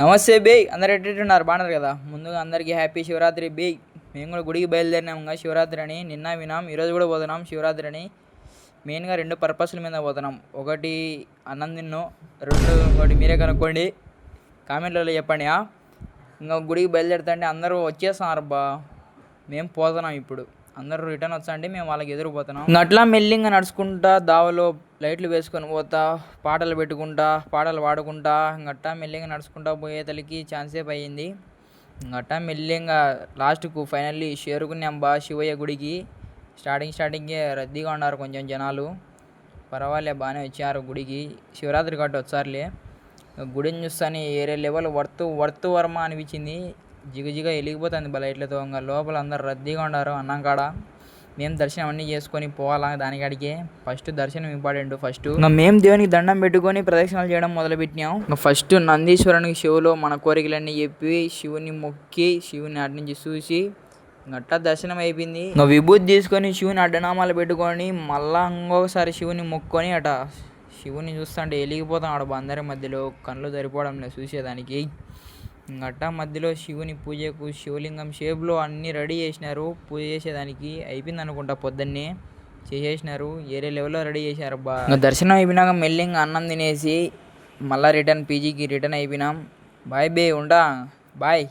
నమస్తే బే, అందరు ఎట్టున్నారు? బాగున్నారు కదా? ముందుగా అందరికీ హ్యాపీ శివరాత్రి బే. మేము కూడా గుడికి బయలుదేరినాం ఇంకా శివరాత్రి అని. నిన్న వినాం, ఈరోజు కూడా పోతున్నాం శివరాత్రి అని. మెయిన్గా 2 పర్పస్ల మీద పోతున్నాం. ఒకటి అన్నం తిన్ను, ఇంకోటి మీరే కనుక్కోండి, కామెంట్లలో చెప్పండి. ఇంకా గుడికి బయలుదేరుతుంటే అందరూ వచ్చేస్తున్నారు బా. మేము పోతున్నాం ఇప్పుడు. అందరూ రిటర్న్ వచ్చండి, మేము వాళ్ళకి ఎదురుపోతున్నాం. ఇంకా అట్లా మెల్లింగా నడుచుకుంటా దావలో లైట్లు వేసుకొని పోతా, పాటలు పెట్టుకుంటా, పాటలు పాడుకుంటా ఇంకట్టా మెల్లింగా నడుచుకుంటా పోయే తలకి ఛాన్సేపు అయ్యింది. ఇంకట్టా మెల్లింగా లాస్ట్కు ఫైనల్లీ చేరుకున్నాం బా శివయ్య గుడికి. స్టార్టింగే రద్దీగా ఉన్నారు కొంచెం జనాలు. పర్వాలే, బాగానే వచ్చారు గుడికి. శివరాత్రి కాబట్టి వచ్చారులే. గుడిని చూస్తాను ఏరే లెవెల్ వర్త్ వర్మ అనిపించింది. జిగజిగా వెలిగిపోతుంది లైట్లతో. ఇంకా లోపల అందరు రద్దీగా ఉన్నారు అన్నం కాడ. మేము దర్శనం అన్నీ చేసుకొని పోవాలా దానికాడికే. ఫస్ట్ దర్శనం ఇంపార్టెంట్. ఇంకా మేము దేవునికి దండం పెట్టుకొని ప్రదక్షిణాలు చేయడం మొదలుపెట్టినాం. ఇంకా ఫస్ట్ నందీశ్వరునికి చెవులో మన కోరికలన్నీ చెప్పి శివుని మొక్కి శివుని అటు నుంచి చూసి గట్టా దర్శనం అయిపోయింది. ఇంకా విభూతి తీసుకొని శివుని అడ్డనామాలు పెట్టుకొని మళ్ళా ఇంకొకసారి శివుని మొక్కొని అట శివుని చూస్తుంటే వెలిగిపోతాం అందరి మధ్యలో. కళ్ళు సరిపోవడం లేదు చూసేదానికి. గట్టా మధ్యలో శివుని పూజకు శివలింగం షేప్లో అన్నీ రెడీ చేసినారు. పూజ చేసేదానికి అయిపోయింది అనుకుంటా, పొద్దున్నే చేసేసినారు. ఏరే లెవెల్లో రెడీ చేశారు బా. ఇంకా దర్శనం అయిపోయినాక మెల్లింగా అన్నం తినేసి మళ్ళీ పీజీకి రిటర్న్ అయిపోయినాం. బాయ్ బే, ఉంటా బాయ్.